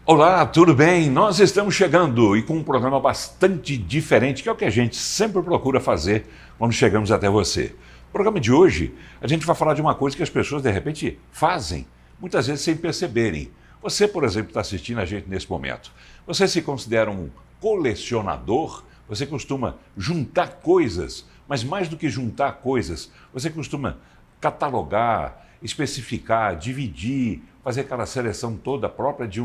Olá, tudo bem? Nós estamos chegando e com um programa bastante diferente, que é o que a gente sempre procura fazer quando chegamos até você. No programa de hoje, a gente vai falar de uma coisa que as pessoas, de repente, fazem, muitas vezes sem perceberem. Você, por exemplo, está assistindo a gente nesse momento. Você se considera um colecionador? Você costuma juntar coisas, mas mais do que juntar coisas, você costuma catalogar, especificar, dividir, fazer aquela seleção toda própria de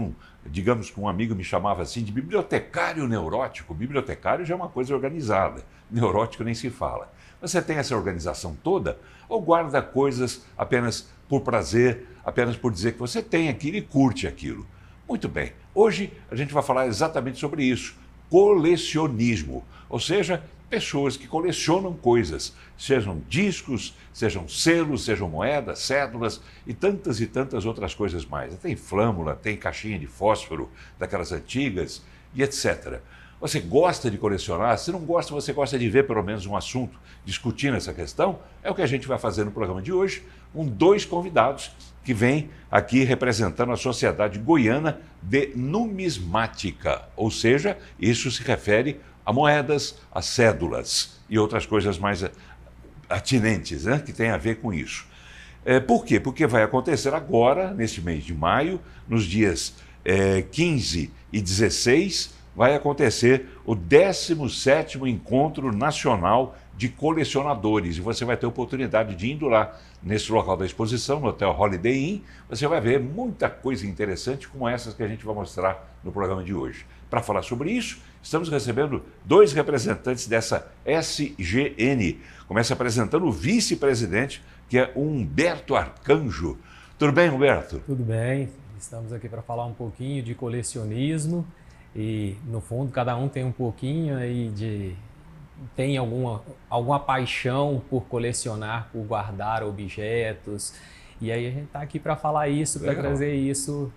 digamos que um amigo me chamava assim, de bibliotecário neurótico. Bibliotecário já é uma coisa organizada, neurótico nem se fala. Você tem essa organização toda ou guarda coisas apenas por prazer, apenas por dizer que você tem aquilo e curte aquilo? Muito bem, hoje a gente vai falar exatamente sobre isso, colecionismo, ou seja, pessoas que colecionam coisas, sejam discos, sejam selos, sejam moedas, cédulas e tantas outras coisas mais. Tem flâmula, tem caixinha de fósforo daquelas antigas e etc. Você gosta de colecionar? Se não gosta, você gosta de ver pelo menos um assunto discutindo essa questão? É o que a gente vai fazer no programa de hoje, com dois convidados que vêm aqui representando a Sociedade Goiana de Numismática, ou seja, isso se refere a moedas, a cédulas e outras coisas mais atinentes, né, que tem a ver com isso. Por quê? Porque vai acontecer agora, neste mês de maio, nos dias 15 e 16, vai acontecer o 17º Encontro Nacional de Colecionadores. E você vai ter oportunidade de indo lá, nesse local da exposição, no Hotel Holiday Inn, você vai ver muita coisa interessante como essas que a gente vai mostrar no programa de hoje. Para falar sobre isso, estamos recebendo dois representantes dessa SGN. Começa apresentando o vice-presidente, que é o Humberto Arcanjo. Tudo bem, Humberto? Tudo bem, estamos aqui para falar um pouquinho de colecionismo e, no fundo, cada um tem um pouquinho aí tem alguma paixão por colecionar, por guardar objetos, e aí a gente está aqui para falar isso, para trazer isso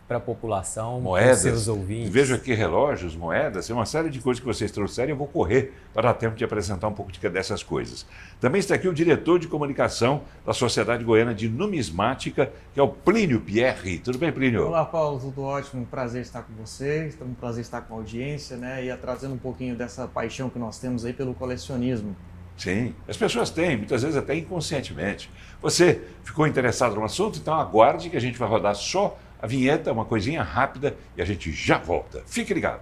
para a população, para os seus ouvintes. Vejo aqui relógios, moedas, uma série de coisas que vocês trouxeram, eu vou correr para dar tempo de apresentar um pouco dessas coisas. Também está aqui o diretor de comunicação da Sociedade Goiana de Numismática, que é o Plínio Pierre. Tudo bem, Plínio? Olá, Paulo, tudo ótimo, prazer estar com você, um prazer estar com a audiência, né, e trazendo um pouquinho dessa paixão que nós temos aí pelo colecionismo. Sim, as pessoas têm, muitas vezes até inconscientemente. Você ficou interessado no assunto? Então aguarde que a gente vai rodar só a vinheta, uma coisinha rápida, e a gente já volta. Fique ligado.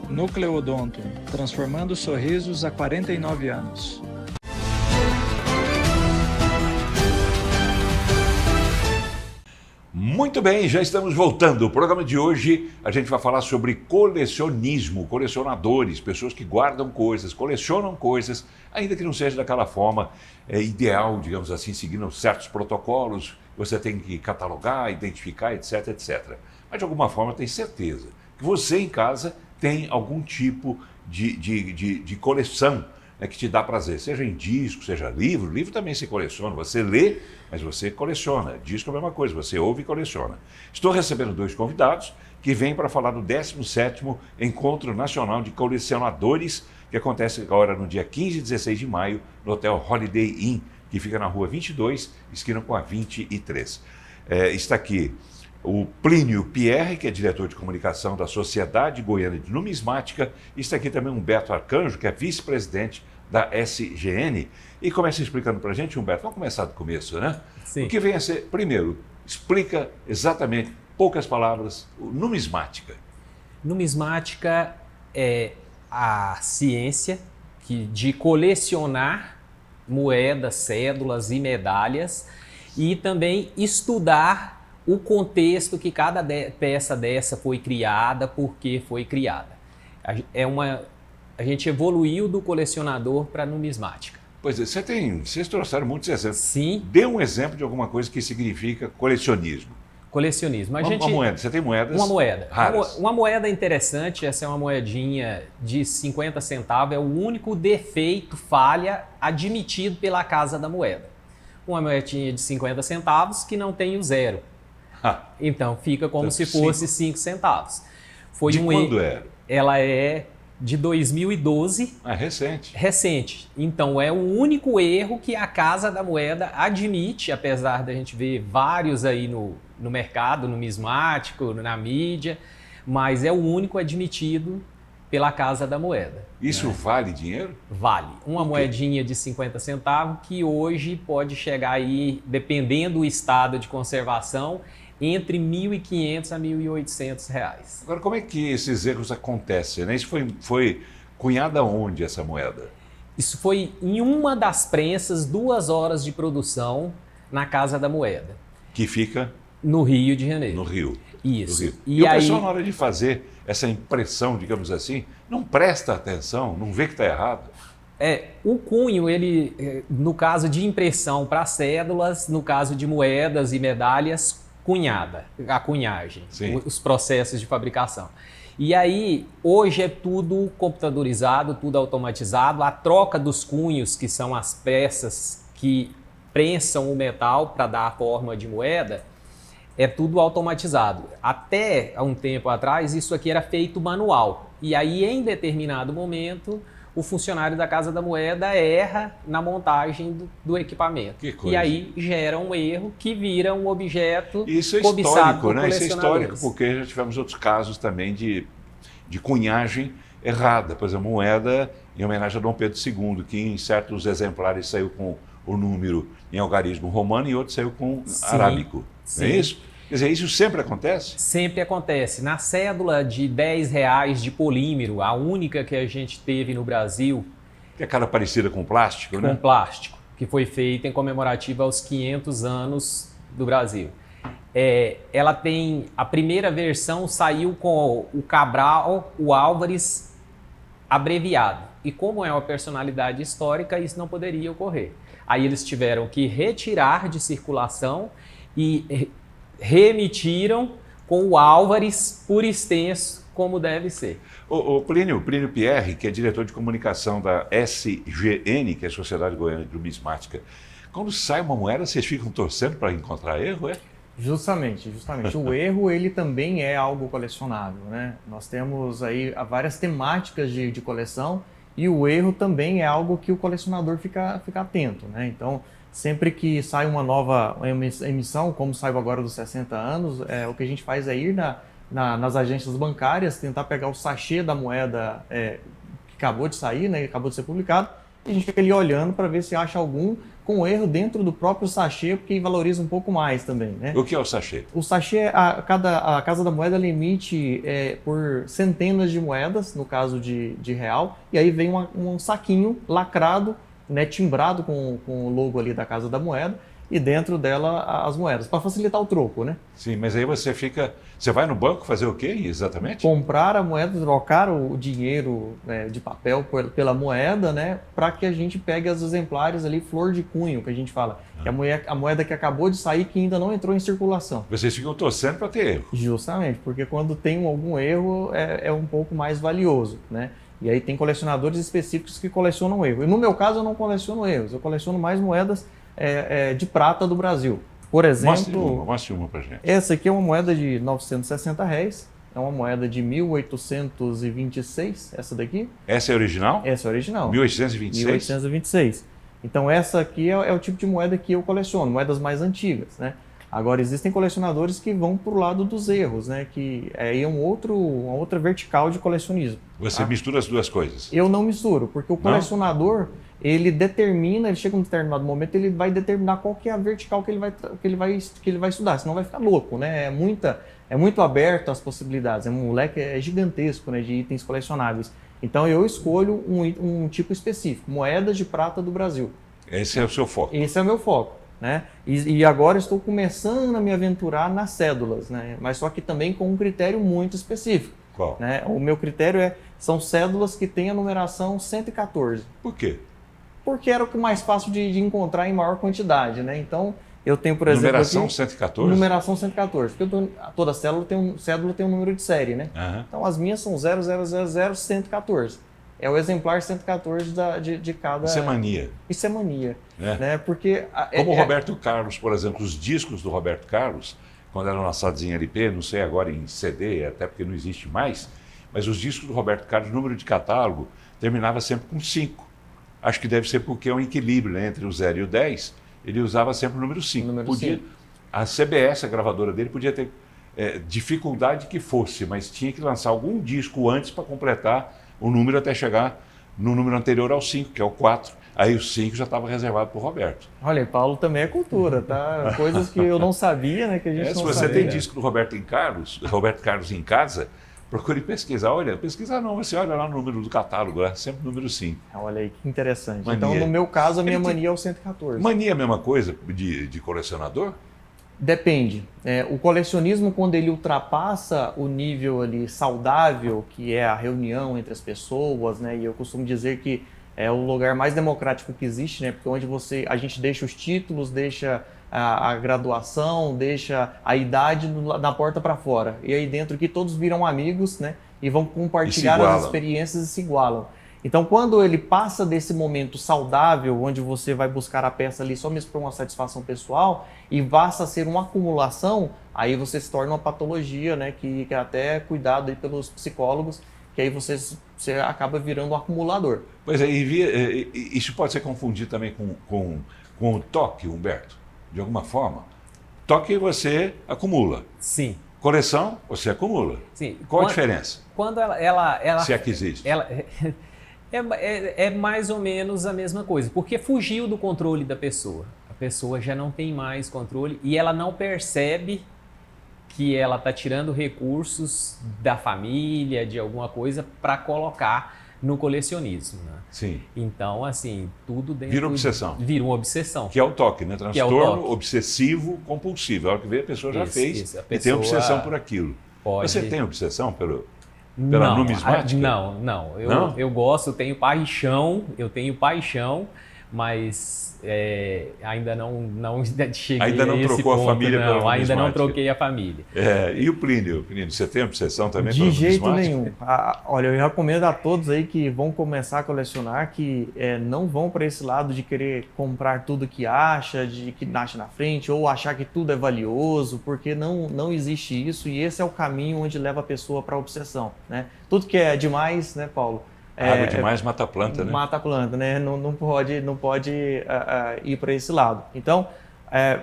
Nucleodonto, transformando sorrisos há 49 anos. Muito bem, já estamos voltando. O programa de hoje a gente vai falar sobre colecionismo, colecionadores, pessoas que guardam coisas, colecionam coisas, ainda que não seja daquela forma ideal, digamos assim, seguindo certos protocolos, você tem que catalogar, identificar, etc, etc. Mas de alguma forma tem certeza que você em casa tem algum tipo de coleção, né, que te dá prazer, seja em disco, seja livro. Livro também se coleciona, você lê, mas você coleciona. Disco é a mesma coisa, você ouve e coleciona. Estou recebendo dois convidados que vêm para falar do 17º Encontro Nacional de Colecionadores, que acontece agora no dia 15 e 16 de maio, no Hotel Holiday Inn, que fica na rua 22, esquina com a 23. Está aqui o Plínio Pierre, que é diretor de comunicação da Sociedade Goiana de Numismática, e está aqui também Humberto Arcanjo, que é vice-presidente da SGN. E começa explicando para a gente, Humberto, vamos começar do começo, né? Sim. O que vem a ser, primeiro, explica exatamente, poucas palavras, numismática. Numismática é a ciência de colecionar moedas, cédulas e medalhas e também estudar o contexto que cada peça dessa foi criada, por que foi criada. A gente evoluiu do colecionador para a numismática. Pois é, vocês trouxeram muitos exemplos. Sim. Dê um exemplo de alguma coisa que significa colecionismo. Colecionismo. Uma moeda, você tem moedas Uma moeda. raras. Uma moeda interessante, essa é uma moedinha de 50 centavos, é o único defeito, falha, admitido pela Casa da Moeda. Uma moedinha de 50 centavos que não tem o zero. Ah, Então fica como então, se fosse 5 centavos. Foi de um quando erro. era? Ela é de 2012, Ah, recente. recente. Então é o único erro que a Casa da Moeda admite, apesar da gente ver vários aí no mercado, numismático, na mídia, mas é o único admitido pela Casa da Moeda. Isso vale dinheiro? Vale. Uma quê? moedinha de 50 centavos que hoje pode chegar aí, dependendo do estado de conservação, entre R$ 1.500 a R$ 1.800. Agora, como é que esses erros acontecem, né? Isso foi cunhada onde, essa moeda? Isso foi em uma das prensas, 2 horas de produção na Casa da Moeda, Que fica no Rio de Janeiro. no Rio. Isso. Do Rio. E E o aí, pessoal, na hora de fazer essa impressão, digamos assim, não presta atenção, não vê que está errado. o cunho, ele, no caso de impressão para cédulas, no caso de moedas e medalhas, cunhada, a cunhagem, Sim. os processos de fabricação. E aí, hoje é tudo computadorizado, tudo automatizado, a troca dos cunhos, que são as peças que prensam o metal para dar a forma de moeda, é tudo automatizado. Até há um tempo atrás, isso aqui era feito manual. E aí, em determinado momento, o funcionário da Casa da Moeda erra na montagem do equipamento. Que coisa. E aí gera um erro que vira um objeto Isso é cobiçado histórico, por né? Isso é histórico, colecionadores. porque já tivemos outros casos também de cunhagem errada. Por exemplo, moeda em homenagem a Dom Pedro II, que em certos exemplares saiu com o número em algarismo romano e outros saiu com Sim, arábico. Não sim. é isso? Quer dizer, isso sempre acontece? Sempre acontece. Na cédula de R$10 de polímero, a única que a gente teve no Brasil, Que é cara parecida com plástico, com né? plástico, que foi feita em comemorativa aos 500 anos do Brasil. Ela tem, a primeira versão saiu com o Cabral, o Álvares abreviado. E como é uma personalidade histórica, isso não poderia ocorrer. Aí eles tiveram que retirar de circulação e reemitiram com o Álvares por extenso, como deve ser. O Plínio Pierre, que é diretor de comunicação da SGN, que é a Sociedade Goiana de Numismática, quando sai uma moeda, vocês ficam torcendo para encontrar erro, é? Justamente. O erro, ele também é algo colecionável, né? Nós temos aí várias temáticas de coleção e o erro também é algo que o colecionador fica atento, né? Então, sempre que sai uma nova emissão, como saiu agora dos 60 anos, o que a gente faz é ir nas agências bancárias, tentar pegar o sachê da moeda que acabou de sair, né, que acabou de ser publicado, e a gente fica ali olhando para ver se acha algum com erro dentro do próprio sachê, porque valoriza um pouco mais também, né? O que é o sachê? O sachê, a Casa da Moeda emite por centenas de moedas, no caso de real, e aí vem um saquinho lacrado, né, timbrado com o logo ali da Casa da Moeda, e dentro dela as moedas, para facilitar o troco, né? Sim, mas aí você vai no banco fazer o quê exatamente? Comprar a moeda, trocar o dinheiro de papel pela moeda, né, para que a gente pegue os exemplares ali, flor de cunho, que a gente fala, que é a moeda que acabou de sair, que ainda não entrou em circulação. Vocês ficam torcendo para ter erro. Justamente, porque quando tem algum erro é um pouco mais valioso, né? E aí tem colecionadores específicos que colecionam erro. E no meu caso eu não coleciono erros, eu coleciono mais moedas de prata do Brasil. Por exemplo, Mostre uma pra gente. essa aqui é uma moeda de R$960, é uma moeda de 1826, essa daqui. Essa é a original? Essa é a original. 1826? 1826. Então essa aqui é o tipo de moeda que eu coleciono, moedas mais antigas, né? Agora existem colecionadores que vão para o lado dos erros, né? Que é uma outra vertical de colecionismo. Você mistura as duas coisas? Eu não misturo, porque o colecionador, ele chega num determinado momento, ele vai determinar qual que é a vertical que ele vai estudar, senão vai ficar louco, né? É muito aberto as possibilidades, um leque gigantesco, né, de itens colecionáveis. Então eu escolho um tipo específico, moedas de prata do Brasil. Esse é o seu foco? Esse é o meu foco, né? E agora estou começando a me aventurar nas cédulas, né? Mas só que também com um critério muito específico. Qual? Né? O meu critério são cédulas que têm a numeração 114. Por quê? Porque era o que mais fácil de encontrar em maior quantidade, né? Então, Eu tenho, por exemplo, Numeração aqui, 114? numeração 114, porque toda cédula tem um número de série, né? Aham. Então as minhas são 0000114. É o exemplar 114 de cada... Isso é mania. Isso é mania, É. né? Porque... Como o Roberto Carlos, por exemplo, os discos do Roberto Carlos, quando eram lançados em LP, não sei agora em CD, até porque não existe mais, mas os discos do Roberto Carlos, o número de catálogo, terminava sempre com 5. Acho que deve ser porque é um equilíbrio, né, entre o 0 e o 10, ele usava sempre o número 5. Número 5. A CBS, a gravadora dele, podia ter dificuldade que fosse, mas tinha que lançar algum disco antes para completar o número até chegar no número anterior ao 5, que é o 4. Aí o 5 já estava reservado para o Roberto. Olha, e Paulo também é cultura, tá? Coisas que eu não sabia, né? Que a gente não Se você sabia. tem disco do Roberto Carlos em casa, procure pesquisar. Olha, pesquisar não, você olha lá no número do catálogo, lá, sempre o número 5. Olha aí, que interessante. Mania. Então, no meu caso, a minha Ele tem- mania é o 114. Mania é a mesma coisa de colecionador? Depende. O colecionismo, quando ele ultrapassa o nível ali saudável, que é a reunião entre as pessoas, né? E eu costumo dizer que é o lugar mais democrático que existe, né? Porque onde a gente deixa os títulos, deixa a graduação, deixa a idade na porta para fora. E aí dentro que todos viram amigos, né? E vão compartilhar igualam. as experiências e se igualam. Então, quando ele passa desse momento saudável, onde você vai buscar a peça ali só mesmo para uma satisfação pessoal, e passa a ser uma acumulação, aí você se torna uma patologia, né? Que é até cuidado aí pelos psicólogos, que aí você acaba virando um acumulador. Pois é, isso pode ser confundido também com o toque, Humberto, de alguma forma. Toque você acumula. Sim, Coleção, você acumula. sim. Qual a Quando- diferença? Quando ela Se é que existe. ela é mais ou menos a mesma coisa, porque fugiu do controle da pessoa. A pessoa já não tem mais controle e ela não percebe que ela está tirando recursos da família, de alguma coisa, para colocar no colecionismo, né? Sim. Então, assim, tudo dentro... Vira obsessão. Vira uma obsessão. Que é o toque, né? Que é o Transtorno toque. obsessivo compulsivo. A hora que vê, a pessoa já Isso, fez isso. A e tem pessoa obsessão por aquilo. pode- Você tem obsessão pela Não, numismática? Não. Não? Eu gosto, eu tenho paixão, mas ainda não cheguei Ainda não a esse trocou a ponto, família pela não, ainda não numismática. troquei a família. E o Plínio? Plínio, você tem obsessão também De pela jeito numismática? nenhum. Olha, eu recomendo a todos aí que vão começar a colecionar que não vão para esse lado de querer comprar tudo que acha, de que acha na frente, ou achar que tudo é valioso, porque não existe isso e esse é o caminho onde leva a pessoa para a obsessão, né? Tudo que é demais, né, Paulo? Água demais mata a planta, né? Mata a planta, né? Não pode ir para esse lado. Então,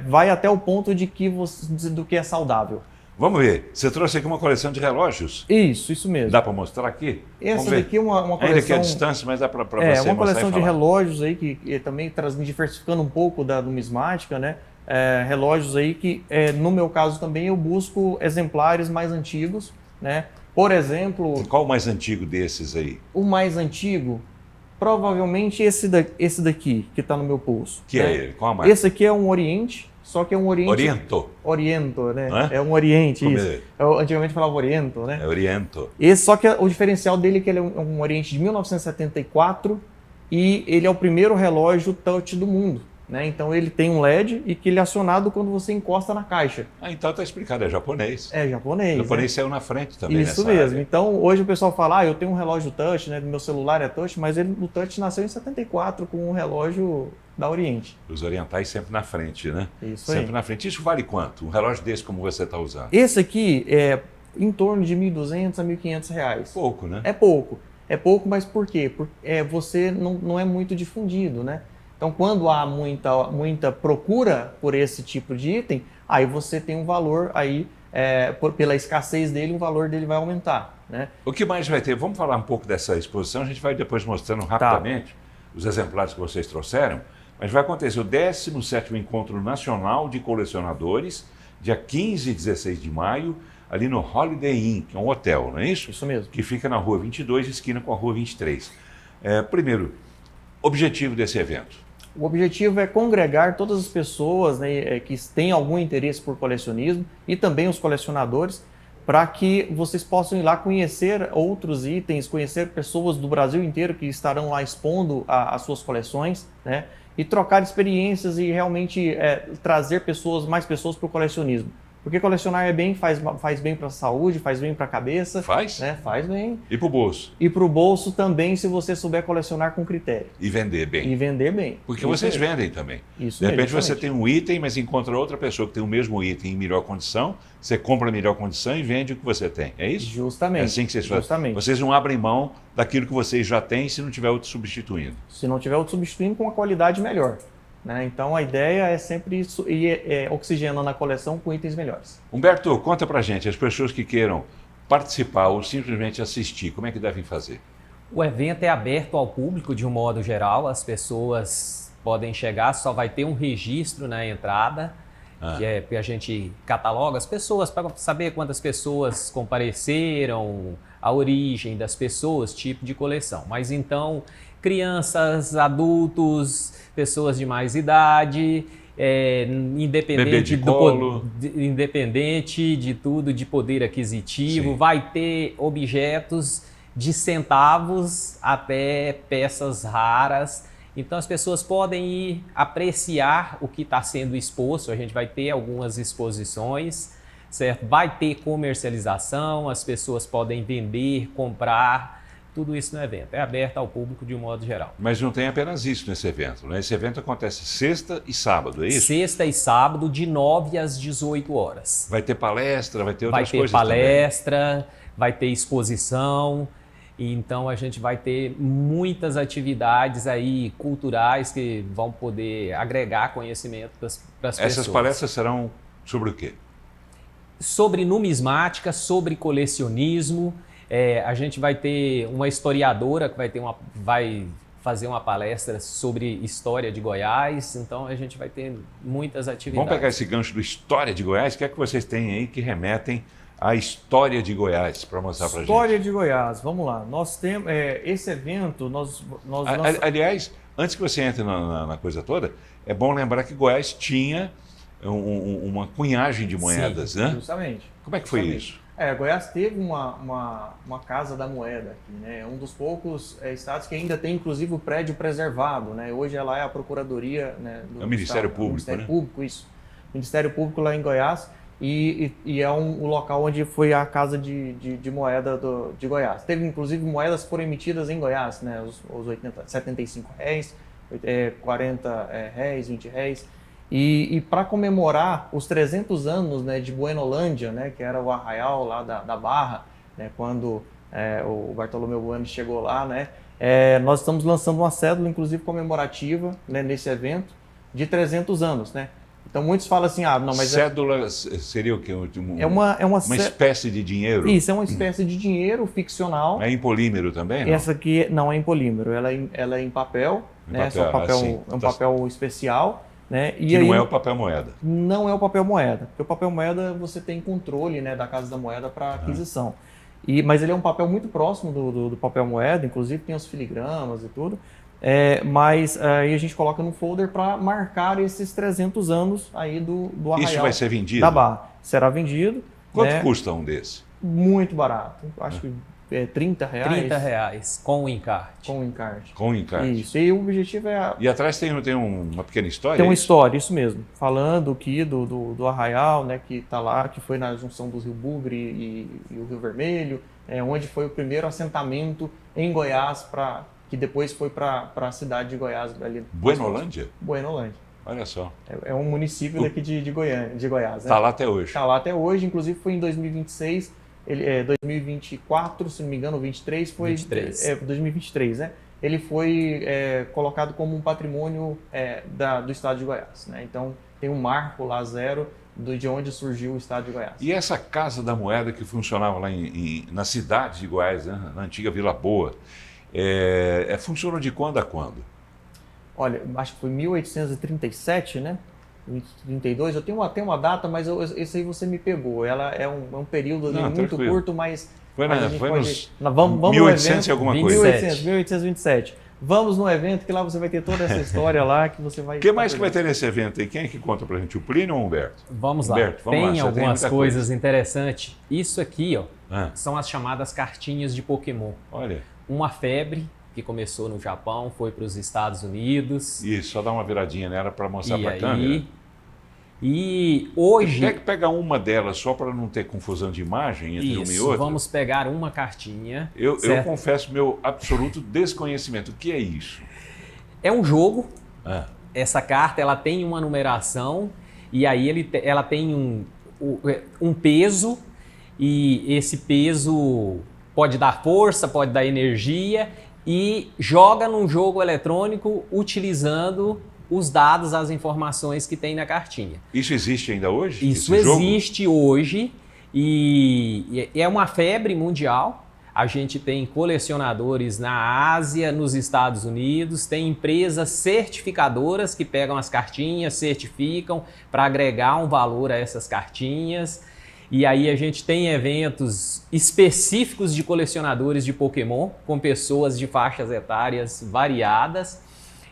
vai até o ponto do que é saudável. Vamos ver. Você trouxe aqui uma coleção de relógios. Isso mesmo. Dá para mostrar aqui? Vamos Essa ver. daqui é uma coleção... Ainda que é a distância, mas dá para você uma mostrar coleção e de falar. relógios aí que também diversificando um pouco da numismática, né? Relógios aí que, no meu caso também, eu busco exemplares mais antigos, né? Por exemplo, Qual o mais antigo desses aí? o mais antigo, provavelmente esse daqui, que está no meu pulso. Que né? é ele? Qual a marca? Esse aqui é um Oriente, só que é um Oriente... Oriento. Oriento, né? Hã? É um Oriente, Como isso. é? Eu antigamente falava Oriento, né? É Oriento. Só que o diferencial dele é que ele é um Oriente de 1974 e ele é o primeiro relógio touch do mundo, né? Então ele tem um LED e que ele é acionado quando você encosta na caixa. Então tá explicado, é japonês. É japonês. O japonês né? saiu na frente também Isso nessa mesmo. área. Então hoje o pessoal fala, eu tenho um relógio touch, né? Meu celular é touch, mas o touch nasceu em 74 com um relógio da Oriente. Os orientais sempre na frente, né? Isso Sempre aí. na frente. Isso vale quanto? Um relógio desse como você está usando? Esse aqui é em torno de R$ 1.200 a R$ 1.500. Pouco, né? É pouco. É pouco, mas por quê? Porque você não é muito difundido, né? Então, quando há muita procura por esse tipo de item, aí você tem um valor aí, pela escassez dele, o valor dele vai aumentar, né? O que mais vai ter? Vamos falar um pouco dessa exposição, a gente vai depois mostrando rapidamente os exemplares que vocês trouxeram, mas vai acontecer o 17º Encontro Nacional de Colecionadores, dia 15 e 16 de maio, ali no Holiday Inn, que é um hotel, não é isso? Isso mesmo. Que fica na Rua 22, esquina com a Rua 23. Primeiro, objetivo desse evento. O objetivo é congregar todas as pessoas, né, que têm algum interesse por colecionismo e também os colecionadores, para que vocês possam ir lá conhecer outros itens, conhecer pessoas do Brasil inteiro que estarão lá expondo as suas coleções, né? e trocar experiências e realmente trazer mais pessoas para o colecionismo. Porque colecionar faz bem para a saúde, faz bem para a cabeça. Faz? Né? Faz bem. E para o bolso? E para o bolso também, se você souber colecionar com critério. E vender bem. E vender bem. Porque Isso vocês mesmo. vendem também. Isso De repente mesmo, você tem um item, mas encontra outra pessoa que tem o mesmo item em melhor condição, você compra a melhor condição e vende o que você tem. É isso? Justamente. É assim que vocês fazem. Justamente. Vocês não abrem mão daquilo que vocês já têm se não tiver outro substituindo. Se não tiver outro substituindo com uma qualidade melhor. Né? Então a ideia é sempre isso, oxigenando a coleção com itens melhores. Humberto, conta pra gente, as pessoas que queiram participar ou simplesmente assistir, como é que devem fazer? O evento é aberto ao público de um modo geral, as pessoas podem chegar, só vai ter um registro na entrada, que é que a gente cataloga as pessoas para saber quantas pessoas compareceram, a origem das pessoas, tipo de coleção. Mas então, crianças, adultos, pessoas de mais idade, Bebê de colo. independente de tudo, de poder aquisitivo, Sim. vai ter objetos de centavos até peças raras. Então as pessoas podem ir apreciar o que está sendo exposto. A gente vai ter algumas exposições, certo? Vai ter comercialização, as pessoas podem vender, comprar, tudo isso no evento. É aberto ao público de um modo geral. Mas não tem apenas isso nesse evento, né? Esse evento acontece sexta e sábado, é isso? Sexta e sábado, de 9 às 18 horas. Vai ter palestra, vai ter Vai outras ter coisas palestra, vai ter exposição. Então a gente vai ter muitas atividades aí culturais que vão poder agregar conhecimento para as pessoas. Essas palestras serão sobre o quê? Sobre numismática, sobre colecionismo. A gente vai ter uma historiadora que vai fazer uma palestra sobre história de Goiás. Então a gente vai ter muitas atividades. Vamos pegar esse gancho do História de Goiás. O que é que vocês têm aí que remetem à história de Goiás para mostrar para a gente? História de Goiás, vamos lá. Nós temos esse evento, Aliás, antes que você entre na coisa toda, é bom lembrar que Goiás tinha uma cunhagem de moedas, né? Justamente. Como é que foi Justamente. isso? Goiás teve uma casa da moeda aqui, né? É um dos poucos estados que ainda tem, inclusive, o prédio preservado, né? Hoje ela é a Procuradoria, né, do É o Ministério Estado, Público, Ministério né? Público, isso. Ministério Público lá em Goiás e é o local onde foi a casa de moeda de Goiás. Teve, inclusive, moedas que foram emitidas em Goiás, né? Os 75 réis, 40 réis, 20 réis. E para comemorar os 300 anos, né, de Buenolândia, né, que era o arraial lá da Barra, né, quando o Bartolomeu Bueno chegou lá, né, nós estamos lançando uma cédula, inclusive comemorativa, né, nesse evento, de 300 anos. Né? Então muitos falam assim, não, mas... Cédula seria o quê? Uma espécie de dinheiro? Isso, é uma espécie de dinheiro ficcional. É em polímero também, não? Essa aqui não é em polímero, ela é em papel, né, é um papel especial. Né? Que não é o papel moeda. Não é o papel moeda, porque o papel moeda você tem controle, né, da Casa da Moeda para aquisição. Mas ele é um papel muito próximo do papel moeda, inclusive tem os filigramas e tudo. Mas aí a gente coloca no folder para marcar esses 300 anos aí do arraial. Isso vai ser vendido? Da Barra. Será vendido. Quanto né? custa um desse? Muito barato. Acho que R$30. R$30 com o encarte. Com o encarte. Com o encarte. Isso. E o objetivo é... E atrás tem uma pequena história? Tem uma história, isso mesmo. Falando aqui do arraial, né, que está lá, que foi na junção dos Rio Bugre e o Rio Vermelho, onde foi o primeiro assentamento em Goiás, que depois foi para a cidade de Goiás. Ali, Buenolândia? Buenolândia. Olha só. É um município daqui de Goiás. Está lá até hoje. Está lá até hoje, inclusive foi em 2026, 2024, se não me engano, 23 foi 2023, né? Ele foi colocado como um patrimônio do estado de Goiás, né? Então tem um marco lá zero de onde surgiu o estado de Goiás. E essa Casa da Moeda que funcionava lá na cidade de Goiás, né? Na antiga Vila Boa, funcionou de quando a quando? Olha, acho que foi 1837, né? 32, eu tenho até uma data, mas esse aí você me pegou. Ela é um período ali muito curto, mas... Foi nos vamos 1800 e alguma coisa. 1827. Vamos no evento, que lá você vai ter toda essa história lá, que você vai... O que mais que vai ter nesse evento aí? Quem é que conta pra gente? O Plínio ou o Humberto? Vamos lá. Humberto, tem algumas coisas interessantes. Isso aqui, são as chamadas cartinhas de Pokémon. Olha. Uma febre que começou no Japão, foi para os Estados Unidos. Isso, só dá uma viradinha nela para mostrar E para a aí, câmera. e hoje, Pega uma delas só para não ter confusão de imagem entre uma e isso, outra. vamos pegar uma cartinha. Eu certo? confesso meu absoluto desconhecimento. O que é isso? É um jogo. Ah, Essa carta ela tem uma numeração e aí ela tem um peso, e esse peso pode dar força, pode dar energia, e joga num jogo eletrônico utilizando os dados, as informações que tem na cartinha. isso existe ainda hoje? Isso esse jogo? existe hoje e é uma febre mundial. A gente tem colecionadores na Ásia, nos Estados Unidos, tem empresas certificadoras que pegam as cartinhas, certificam para agregar um valor a essas cartinhas. E aí a gente tem eventos específicos de colecionadores de Pokémon, com pessoas de faixas etárias variadas.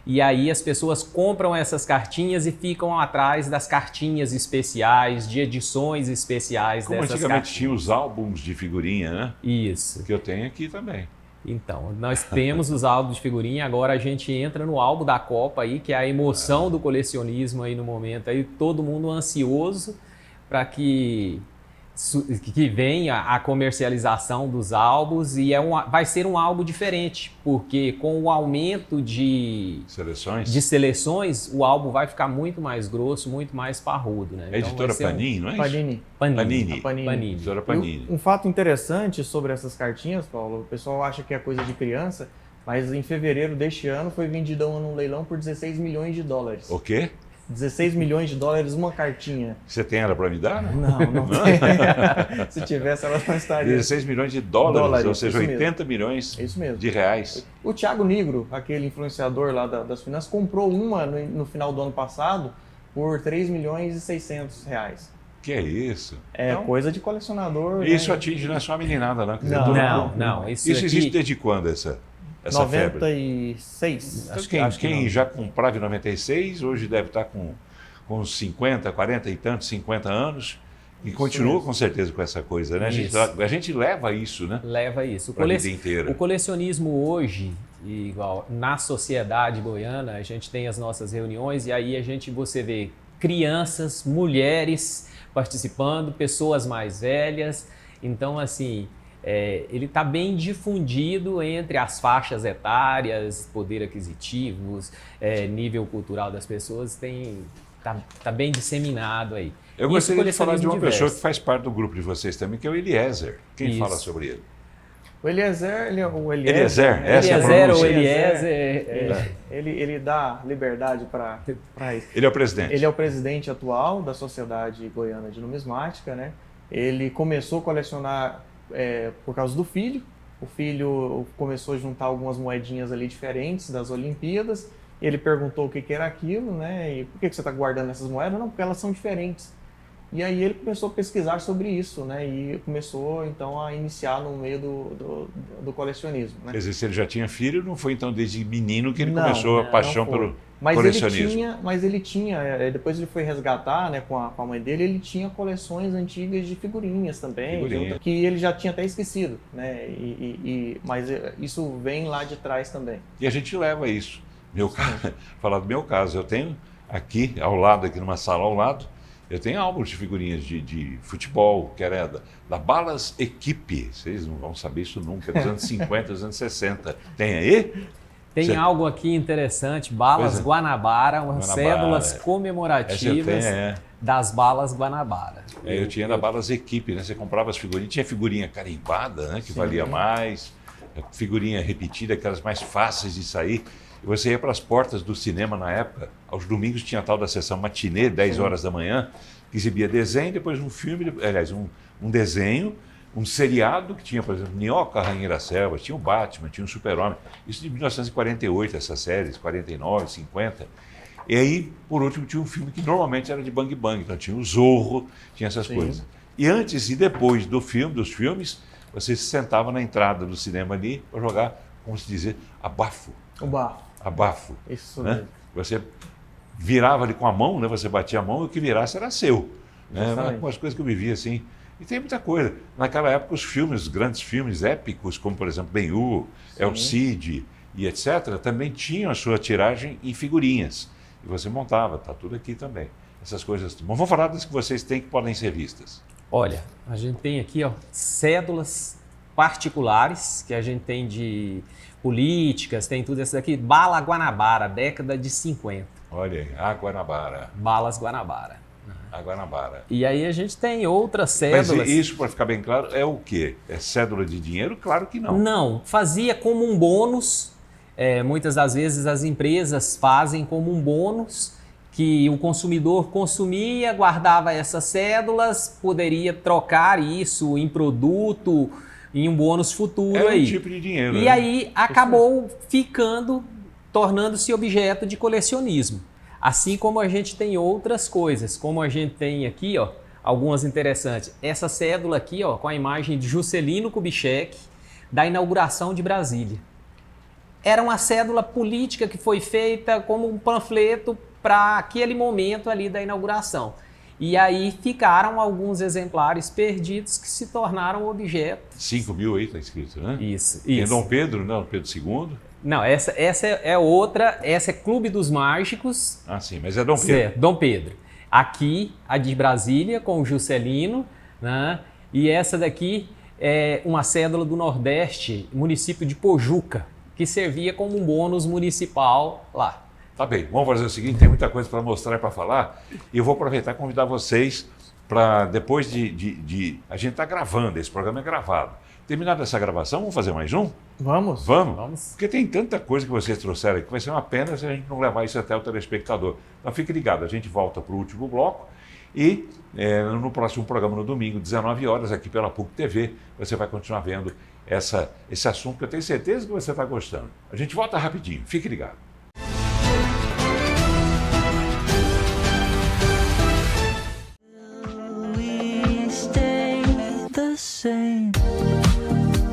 E aí as pessoas compram essas cartinhas e ficam atrás das cartinhas especiais, de edições especiais Como dessas antigamente cartinhas. tinha os álbuns de figurinha, né? Isso. Que eu tenho aqui também. Então, nós temos os álbuns de figurinha, agora a gente entra no álbum da Copa aí, que é a emoção do colecionismo aí no momento, aí todo mundo ansioso para que venha a comercialização dos álbuns, e vai ser um álbum diferente, porque com o aumento de seleções, o álbum vai ficar muito mais grosso, muito mais parrudo, né? É editora Panini, não é isso? Panini. Panini. Panini. Editora Panini. Um fato interessante sobre essas cartinhas, Paulo, o pessoal acha que é coisa de criança, mas em fevereiro deste ano foi vendida num leilão por 16 milhões de dólares. O quê? 16 milhões de dólares uma cartinha. Você tem ela para me dar? Não tem. Se tivesse, ela não estaria. 16 milhões de dólares, ou seja, isso 80 mesmo. milhões Isso mesmo. de reais. O Thiago Nigro, aquele influenciador lá das finanças, comprou uma no final do ano passado por 3 milhões e 600 reais. Que é isso? É Então, coisa de colecionador. isso né? atinge, não é só a meninada, não. Quer dizer, Não, todo Não, mundo. não. Isso aqui- existe desde quando, essa febre? 96. Então, Acho que quem não. já comprava em 96, hoje deve estar com 50, 40 e tantos, 50 anos, e continua mesmo. com certeza com essa coisa, né? Isso. A gente leva isso, né? Leva isso. Para a vida inteira. O colecionismo hoje, igual na sociedade goiana, a gente tem as nossas reuniões e aí você vê crianças, mulheres participando, pessoas mais velhas. Então, assim, ele está bem difundido entre as faixas etárias, poder aquisitivos, nível cultural das pessoas, tá bem disseminado aí. Eu E gostaria esse de falar de uma colecionismo pessoa diverso. que faz parte do grupo de vocês também, que é o Eliezer. Quem Isso. fala sobre ele? O Eliezer, Eliezer, essa é a Eliezer ou pronúncia. Eliezer, Ele dá liberdade para isso. Ele é o presidente. Ele é o presidente atual da Sociedade Goiana de Numismática, né? Ele começou a colecionar por causa do filho. O filho começou a juntar algumas moedinhas ali diferentes das Olimpíadas. Ele perguntou o que era aquilo, né? E por que você está guardando essas moedas? Não, porque elas são diferentes. E aí ele começou a pesquisar sobre isso, né? E começou então a iniciar no meio do colecionismo, né? Quer dizer, se ele já tinha filho, não foi então desde menino que ele Não, começou a não paixão foi. pelo Mas colecionismo. ele tinha, depois ele foi resgatar, né, com a mãe dele, ele tinha coleções antigas de figurinhas também, Figurinha. que ele já tinha até esquecido, né? Mas isso vem lá de trás também. E a gente leva isso. Falar do meu caso, eu tenho aqui ao lado, aqui numa sala ao lado, eu tenho álbuns de figurinhas de futebol, que era da Balas Equipe. Vocês não vão saber isso nunca, dos anos 50, dos anos 60. Tem aí? Tem algo aqui interessante, balas Pois é. Guanabara, Guanabara, cédulas Essa eu comemorativas tenho, das balas Guanabara. eu tinha da Balas Equipe, né? Você comprava as figurinhas, tinha figurinha carimbada, né? Que valia mais, figurinha repetida, aquelas mais fáceis de sair. E você ia para as portas do cinema na época, aos domingos tinha a tal da sessão matinê, 10 horas da manhã, que exibia desenho, depois um filme, aliás, um desenho, um seriado que tinha, por exemplo, Minhoca, Rainha da Selva, tinha o Batman, tinha o Super-Homem. Isso de 1948, essas séries, 49, 50. E aí, por último, tinha um filme que normalmente era de Bang Bang, então tinha o Zorro, tinha essas coisas. E antes e depois dos filmes, você se sentava na entrada do cinema ali para jogar, como se dizer, abafo. O bafo. Abafo. Isso Né? mesmo. Você virava ali com a mão, né? Você batia a mão e o que virasse era seu. Né? Exatamente. Algumas coisas que eu vivia assim. E tem muita coisa. Naquela época, os grandes filmes épicos, como por exemplo Ben-Hur, El Cid, e etc., também tinham a sua tiragem em figurinhas. E você montava, está tudo aqui também. Essas coisas. Bom, vamos falar das que vocês têm que podem ser vistas. Olha, a gente tem aqui, ó, cédulas particulares, que a gente tem de políticas, tem tudo isso daqui. Bala Guanabara, década de 50. Olha aí, a Guanabara. Balas Guanabara. A Guanabara. E aí a gente tem outras Mas cédulas. isso, para ficar bem claro, é o quê? É cédula de dinheiro? Claro que não. Não, fazia como um bônus. Muitas das vezes as empresas fazem como um bônus que o consumidor consumia, guardava essas cédulas, poderia trocar isso em produto, em um bônus futuro É aí. um tipo de dinheiro. E né? aí acabou tornando-se objeto de colecionismo. Assim como a gente tem outras coisas, como a gente tem aqui, ó, algumas interessantes. Essa cédula aqui, ó, com a imagem de Juscelino Kubitschek, da inauguração de Brasília. Era uma cédula política que foi feita como um panfleto para aquele momento ali da inauguração. E aí ficaram alguns exemplares perdidos que se tornaram objeto. 5 mil aí está escrito, né? Isso, Tem isso. Dom Pedro, não, Pedro II. Não, essa é outra, essa é Clube dos Mágicos. Ah, sim, mas é Dom Pedro. Certo, Dom Pedro. Aqui, a de Brasília, com o Juscelino, né? E essa daqui é uma cédula do Nordeste, município de Pojuca, que servia como um bônus municipal lá. Tá bem, vamos fazer o seguinte, tem muita coisa para mostrar e para falar, e eu vou aproveitar e convidar vocês para depois a gente está gravando, esse programa é gravado. Terminada essa gravação, vamos fazer mais um? Vamos? Vamos? Vamos. Porque tem tanta coisa que vocês trouxeram aqui, que vai ser uma pena se a gente não levar isso até o telespectador. Então fique ligado, a gente volta para o último bloco e no próximo programa, no domingo, 19 horas, aqui pela PUC TV, você vai continuar vendo esse assunto que eu tenho certeza que você está gostando. A gente volta rapidinho, fique ligado. We stay the same.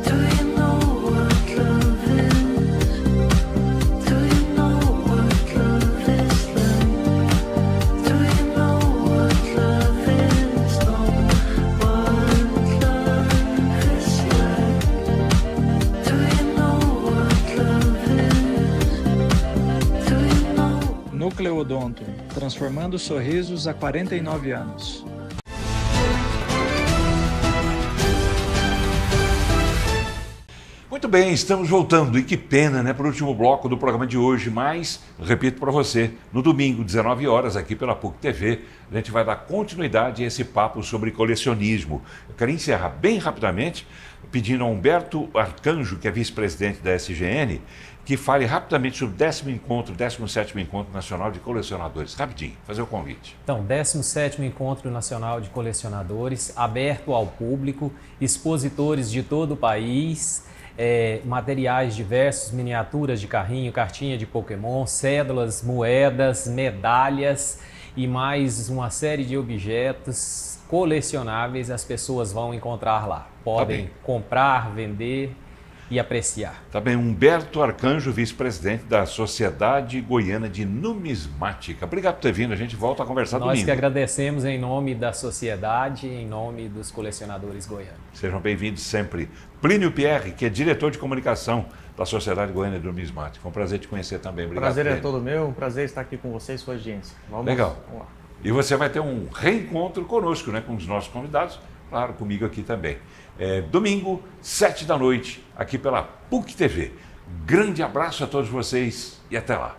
Do you know what love is? Do you know what love is like? Do you know what love is? Know what love is like? Do you know what love is? Do you know? Núcleo Odonto, transformando sorrisos há 49 anos. Muito bem, estamos voltando. E que pena, né, para o último bloco do programa de hoje. Mas, repito para você, no domingo, 19 horas, aqui pela PUC TV, a gente vai dar continuidade a esse papo sobre colecionismo. Eu quero encerrar bem rapidamente, pedindo a Humberto Arcanjo, que é vice-presidente da SGN, que fale rapidamente sobre o 17º Encontro Nacional de Colecionadores. Rapidinho, fazer o convite. Então, 17º Encontro Nacional de Colecionadores, aberto ao público, expositores de todo o país, materiais diversos, miniaturas de carrinho, cartinha de Pokémon, cédulas, moedas, medalhas e mais uma série de objetos colecionáveis as pessoas vão encontrar lá. Podem comprar, vender e apreciar. Também Humberto Arcanjo, vice-presidente da Sociedade Goiana de Numismática. Obrigado por ter vindo, a gente volta a conversar Nós domingo. que agradecemos em nome da sociedade, em nome dos colecionadores goianos. Sejam bem-vindos sempre. Plínio Pierre, que é diretor de comunicação da Sociedade Goiana de Numismática. Foi um prazer te conhecer também. O Obrigado. prazer é Plínio. todo meu, um prazer estar aqui com vocês, sua audiência. Legal. Vamos lá. E você vai ter um reencontro conosco, né, com os nossos convidados, claro, comigo aqui também. Domingo, 7 da noite, aqui pela PUC TV. Grande abraço a todos vocês e até lá.